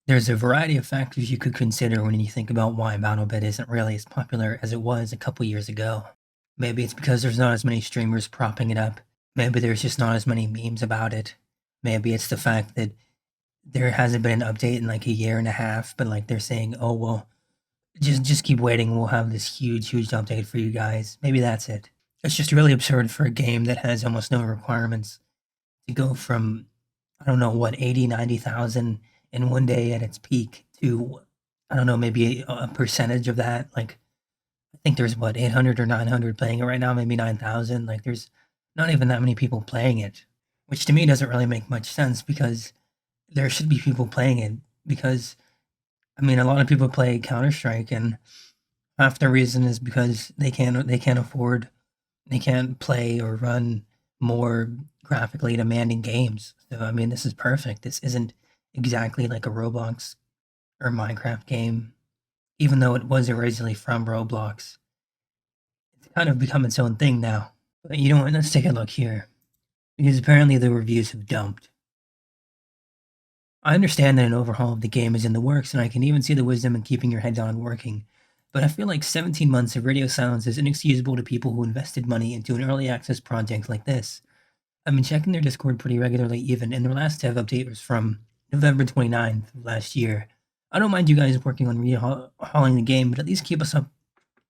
There's a variety of factors you could consider when you think about why Battlebit isn't really as popular as it was a couple years ago. Maybe it's because there's not as many streamers propping it up. Maybe there's just not as many memes about it. Maybe it's the fact that there hasn't been an update in like a year and a half, but like they're saying, "Oh well, just keep waiting. We'll have this huge update for you guys." Maybe that's it. It's just really absurd for a game that has almost no requirements to go from I don't know what 80, 90,000 in one day at its peak to I don't know maybe a percentage of that. Like I think there's what 800 or 900 playing it right now, maybe 9,000. Like there's not even that many people playing it, which to me doesn't really make much sense because there should be people playing it because I mean a lot of people play Counter Strike and half the reason is because they can't afford they can't play or run more graphically demanding games. So I mean, this is perfect. This isn't exactly like a Roblox or Minecraft game, even though it was originally from Roblox. It's kind of become its own thing now. But you know what? Let's take a look here because apparently the reviews have dumped. I understand that an overhaul of the game is in the works, and I can even see the wisdom in keeping your head down and working. But I feel like 17 months of radio silence is inexcusable to people who invested money into an early access project like this. I've been checking their Discord pretty regularly even, and their last dev update was from November 29th of last year. I don't mind you guys working on rehauling the game, but at least keep us up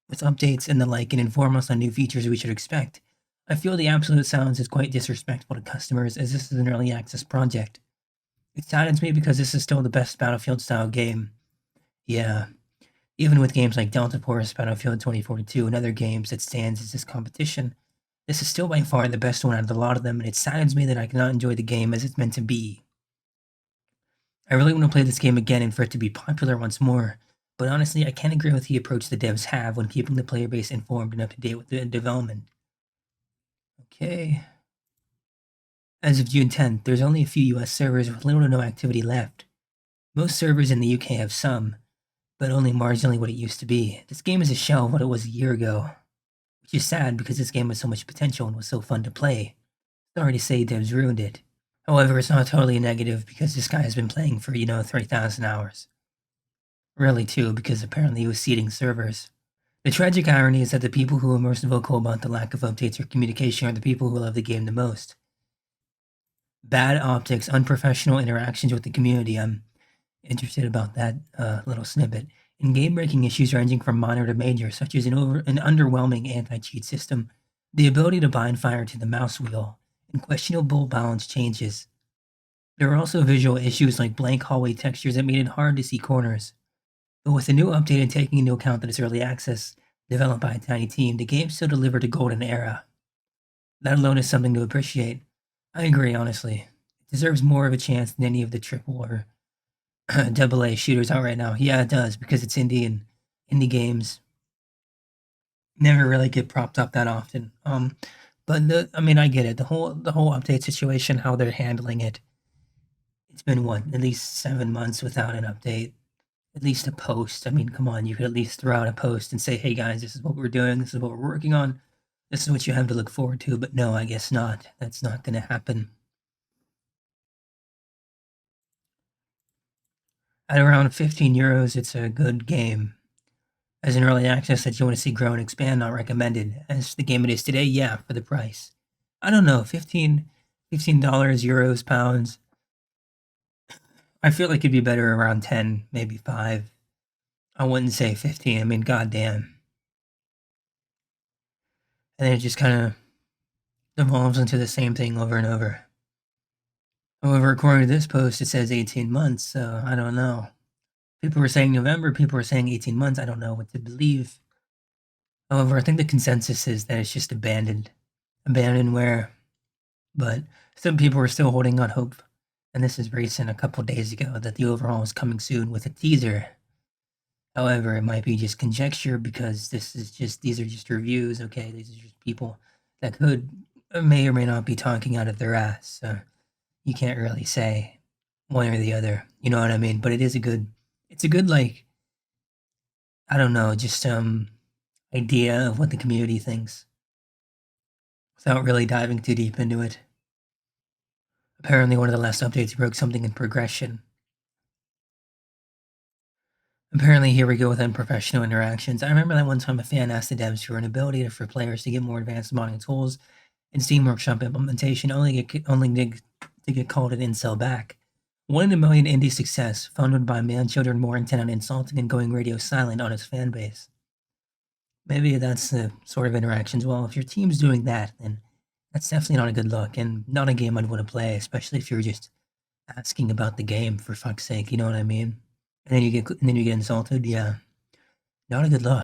with updates and the like and inform us on new features we should expect. I feel the absolute silence is quite disrespectful to customers as this is an early access project. It saddens me because this is still the best Battlefield style game. Yeah, even with games like Delta Force, Battlefield 2042, and other games that stands as this competition, this is still by far the best one out of a lot of them, and it saddens me that I cannot enjoy the game as it's meant to be. I really want to play this game again and for it to be popular once more, but honestly, I can't agree with the approach the devs have when keeping the player base informed and up to date with the development. Okay. As of June 10th, there's only a few US servers with little to no activity left. Most servers in the UK have some, but only marginally what it used to be. This game is a shell of what it was a year ago, which is sad because this game has so much potential and was so fun to play. Sorry to say devs ruined it. However, it's not totally negative because this guy has been playing for, 3,000 hours. Really, too, because apparently he was seeding servers. The tragic irony is that the people who are most vocal about the lack of updates or communication are the people who love the game the most. Bad optics, unprofessional interactions with the community. I'm interested about that little snippet. And game-breaking issues ranging from minor to major, such as an underwhelming anti-cheat system, the ability to bind fire to the mouse wheel, and questionable balance changes. There are also visual issues like blank hallway textures that made it hard to see corners. But with the new update and taking into account that it's early access, developed by a tiny team, the game still delivered a golden era. That alone is something to appreciate. I agree, honestly. It deserves more of a chance than any of the triple or double A shooters out right now. Yeah, it does, because it's indie and indie games never really get propped up that often. But I mean, I get it. The whole update situation, how they're handling it. It's been what, at least 7 months without an update, at least a post. I mean, come on, you could at least throw out a post and say, "Hey guys, this is what we're doing. This is what we're working on. This is what you have to look forward to." But no, I guess not. That's not going to happen. At around 15 euros, it's a good game. As an early access that you want to see grow and expand, not recommended. As the game it is today, yeah, for the price. I don't know, $15, euros, pounds. I feel like it'd be better around 10, maybe 5. I wouldn't say 15. I mean, goddamn. And then it just kind of devolves into the same thing over and over. However, according to this post, it says 18 months, so I don't know. People were saying November, people were saying 18 months. I don't know what to believe. However, I think the consensus is that it's just abandoned. Abandonware. But some people are still holding on hope. And this is recent, a couple days ago, that the overhaul is coming soon with a teaser. However, it might be just conjecture because these are just reviews, okay? These are just people that could may or may not be talking out of their ass. So you can't really say one or the other. You know what I mean? But it's a good like I don't know, just idea of what the community thinks without really diving too deep into it. Apparently, one of the last updates broke something in progression. Apparently, here we go with unprofessional interactions. I remember that one time a fan asked the devs for an ability for players to get more advanced modding tools in Steam Workshop implementation, to get called an incel back. One in a million indie success, funded by man-children more intent on insulting and going radio silent on its fan base. Maybe that's the sort of interactions. Well, if your team's doing that, then that's definitely not a good look, and not a game I'd want to play, especially if you're just asking about the game for fuck's sake. You know what I mean? And then you get insulted. Yeah, not a good look.